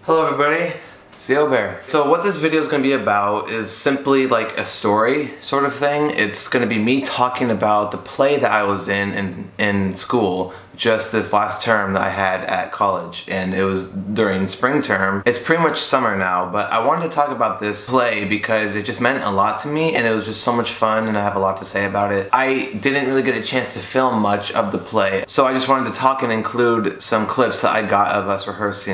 Hello everybody, it's the OBear. So what this video is going to be about is simply like a story sort of thing. It's going to be me talking about the play that I was in school just this last term that I had at college, and it was during spring term. It's pretty much summer now, but I wanted to talk about this play because it just meant a lot to me and it was just so much fun and I have a lot to say about it. I didn't really get a chance to film much of the play, so I just wanted to talk and include some clips that I got of us rehearsing.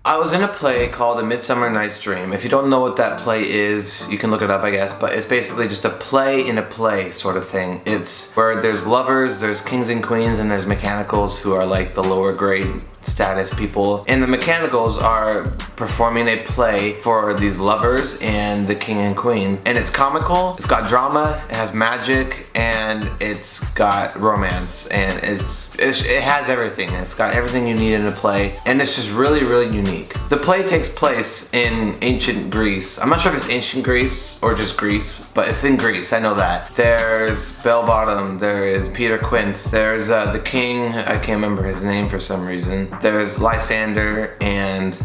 I was in a play called A Midsummer Night's Dream. If you don't know what that play is, you can look it up, I guess, but it's basically just a play in a play sort of thing. It's where there's lovers, there's kings and queens, and there's mechanicals who are like the lower grade status people. And the mechanicals are performing a play for these lovers and the king and queen. And it's comical, it's got drama, it has magic, and it's got romance, and it has everything. It's got everything you need in a play, and it's just really, really unique. The play takes place in ancient Greece. I'm not sure if it's ancient Greece or just Greece, but it's in Greece, I know that. There's Bell Bottom, there is Peter Quince, there's the king, I can't remember his name for some reason. There's Lysander and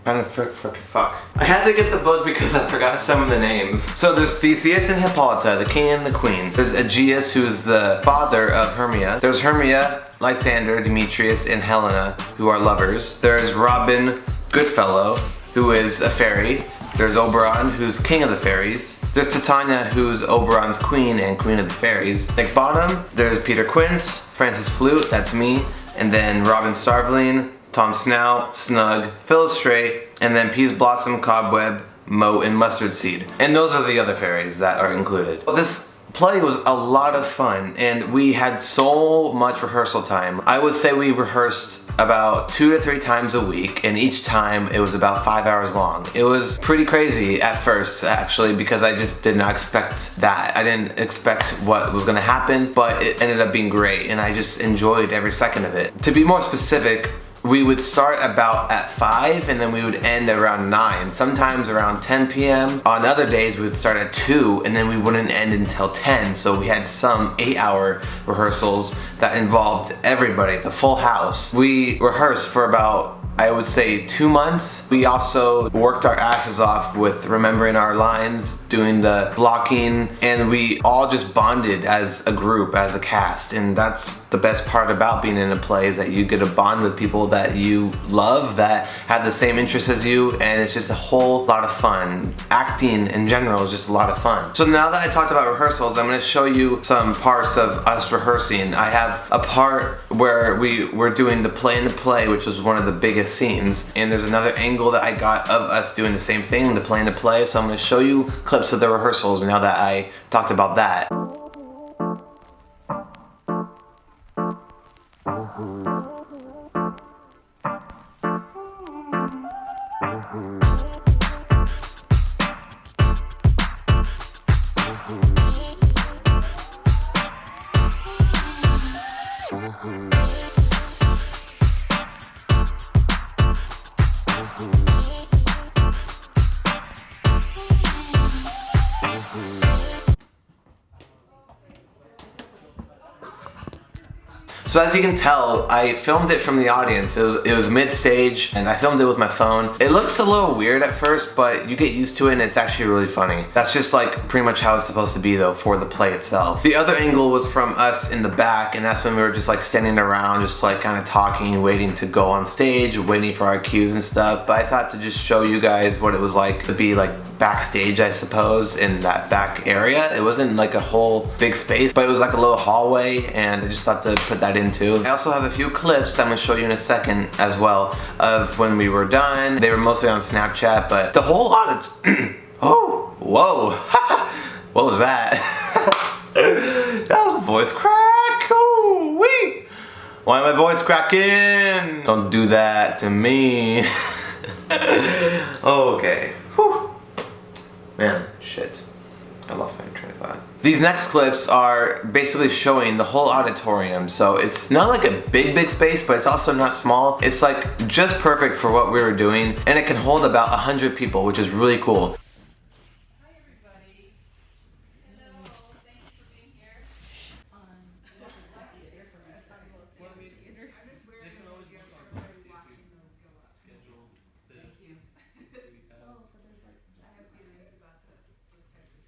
fuck. I had to get the book because I forgot some of the names. So there's Theseus and Hippolyta, the king and the queen. There's Aegeus, who's the father of Hermia. There's Hermia, Lysander, Demetrius, and Helena, who are lovers. There's Robin Goodfellow, who is a fairy. There's Oberon, who's king of the fairies. There's Titania, who's Oberon's queen and queen of the fairies. Nick Bottom, there's Peter Quince, Francis Flute, that's me, and then Robin Starveling, Tom Snout, Snug, Phyllis Strait, and then Peas Blossom, Cobweb, Moat, and Mustard Seed. And those are the other fairies that are included. This play was a lot of fun, and we had so much rehearsal time. I would say we rehearsed about 2 to 3 times a week, and each time it was about 5 hours long. It was pretty crazy at first, actually, because I just did not expect that. I didn't expect what was gonna happen, but it ended up being great, and I just enjoyed every second of it. To be more specific, we would start about at 5 and then we would end around 9, sometimes around 10 p.m. On other days we would start at 2 and then we wouldn't end until 10, so we had some 8-hour rehearsals that involved everybody, the full house. We rehearsed for about, I would say, 2 months. We also worked our asses off with remembering our lines, doing the blocking, and we all just bonded as a group, as a cast. And that's the best part about being in a play, is that you get to bond with people that you love, that have the same interests as you, and it's just a whole lot of fun. Acting in general is just a lot of fun. So now that I talked about rehearsals, I'm gonna show you some parts of us rehearsing. I have a part where we were doing the play in the play, which was one of the biggest scenes, and there's another angle that I got of us doing the same thing, the play in the play, so I'm going to show you clips of the rehearsals now that I talked about that. So as you can tell, I filmed it from the audience. It was mid-stage, and I filmed it with my phone. It looks a little weird at first, but you get used to it and it's actually really funny. That's just like pretty much how it's supposed to be though for the play itself. The other angle was from us in the back, and that's when we were just like standing around, just like kind of talking, waiting to go on stage, waiting for our cues and stuff. But I thought to just show you guys what it was like to be like backstage, I suppose, in that back area. It wasn't like a whole big space, but it was like a little hallway, and I just thought to put that in too. I also have a few clips I'm gonna show you in a second as well of when we were done. They were mostly on Snapchat, but the whole oh, whoa, what was that? That was a voice crack. Ooh, wee. Why am I voice cracking? Don't do that to me. Okay. Whew. Man, shit. I lost my train of thought. These next clips are basically showing the whole auditorium. So it's not like a big space, but it's also not small. It's like just perfect for what we were doing, and it can hold about 100 people, which is really cool. Hi everybody.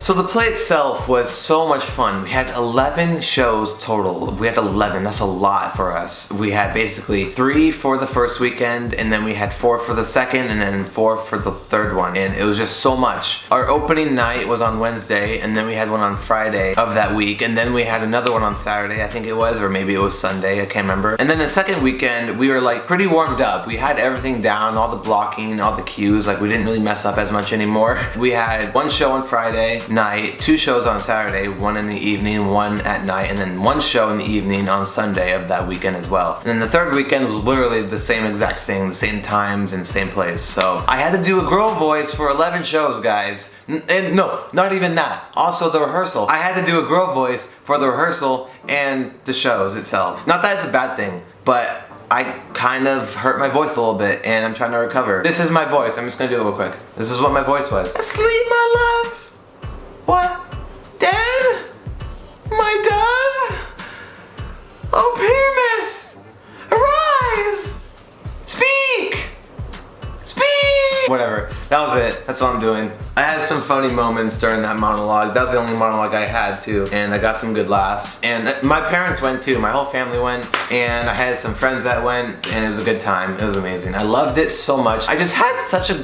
So the play itself was so much fun. We had 11 shows total. We had 11, that's a lot for us. We had basically 3 for the first weekend, and then we had 4 for the second, and then 4 for the third one. And it was just so much. Our opening night was on Wednesday, and then we had one on Friday of that week, and then we had another one on Saturday, I think it was, or maybe it was Sunday, I can't remember. And then the second weekend, we were like pretty warmed up. We had everything down, all the blocking, all the cues, like we didn't really mess up as much anymore. We had 1 show on Friday night, 2 shows on Saturday, 1 in the evening, 1 at night, and then 1 show in the evening on Sunday of that weekend as well. And then the third weekend was literally the same exact thing, the same times and same place. So I had to do a girl voice for 11 shows, guys. And no, not even that. Also the rehearsal. I had to do a girl voice for the rehearsal and the shows itself. Not that it's a bad thing, but I kind of hurt my voice a little bit and I'm trying to recover. This is my voice. I'm just gonna do it real quick. This is what my voice was. Asleep, my love. What? Dead? My dove? Oh, Pyramus! Arise! Speak! Speak! Whatever. That was it. That's what I'm doing. I had some funny moments during that monologue. That was the only monologue I had too. And I got some good laughs. And my parents went too. My whole family went. And I had some friends that went. And it was a good time. It was amazing. I loved it so much. I just had such a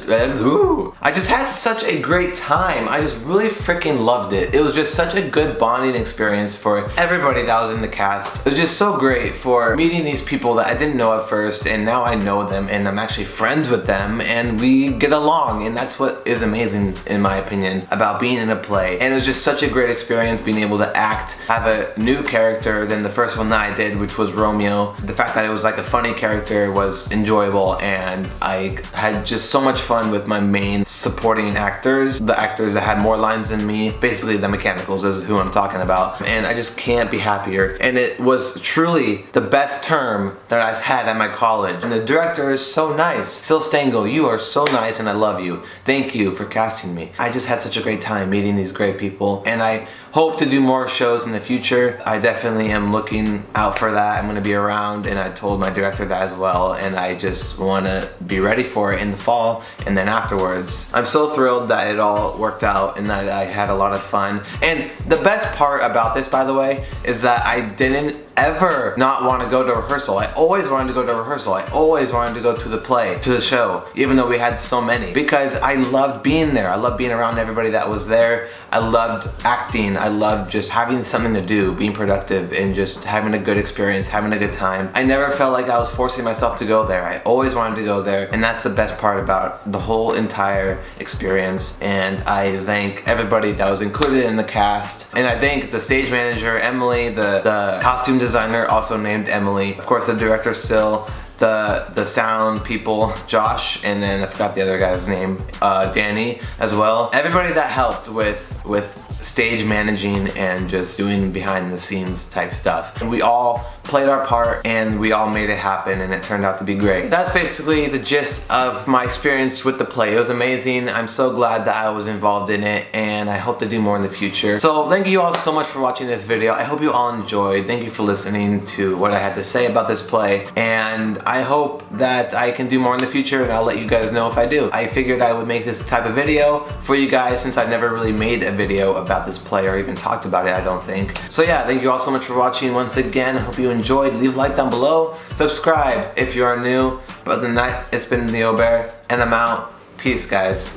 great time. I just really freaking loved it. It was just such a good bonding experience for everybody that was in the cast. It was just so great for meeting these people that I didn't know at first. And now I know them. And I'm actually friends with them. And we get along. And that's what is amazing, in my opinion, about being in a play. And it was just such a great experience being able to act, have a new character than the first one that I did, which was Romeo. The fact that it was like a funny character was enjoyable, and I had just so much fun with my main supporting actors, the actors that had more lines than me, basically the mechanicals is who I'm talking about, and I just can't be happier. And it was truly the best term that I've had at my college. And the director is so nice. Sil Stengel, you are so nice and I love you. Thank you for casting me. I just had such a great time meeting these great people, and I hope to do more shows in the future. I definitely am looking out for that. I'm gonna be around, and I told my director that as well, and I just wanna be ready for it in the fall and then afterwards. I'm so thrilled that it all worked out and that I had a lot of fun. And the best part about this, by the way, is that I didn't ever not want to go to rehearsal. I always wanted to go to rehearsal. I always wanted to go to the play, to the show, even though we had so many, because I loved being there. I loved being around everybody that was there. I loved acting. I loved just having something to do, being productive, and just having a good experience, having a good time. I never felt like I was forcing myself to go there. I always wanted to go there, and that's the best part about the whole entire experience. And I thank everybody that was included in the cast, and I thank the stage manager, Emily, the costume designer, also named Emily, of course the director, Sil, the sound people, Josh, and then I forgot the other guy's name, Danny as well. Everybody that helped with stage managing and just doing behind the scenes type stuff. And we all played our part and we all made it happen, and it turned out to be great. That's basically the gist of my experience with the play. It was amazing. I'm so glad that I was involved in it, and I hope to do more in the future. So thank you all so much for watching this video. I hope you all enjoyed. Thank you for listening to what I had to say about this play, and I hope that I can do more in the future, and I'll let you guys know if I do. I figured I would make this type of video for you guys since I've never really made a video about this play or even talked about it, I don't think. So yeah, thank you all so much for watching once again. I hope you enjoyed. Leave a like down below. Subscribe if you are new. But other than that, it's been the OBear, and I'm out. Peace, guys.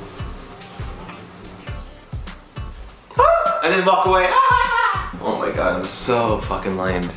I didn't walk away. Oh my god, I'm so fucking lame.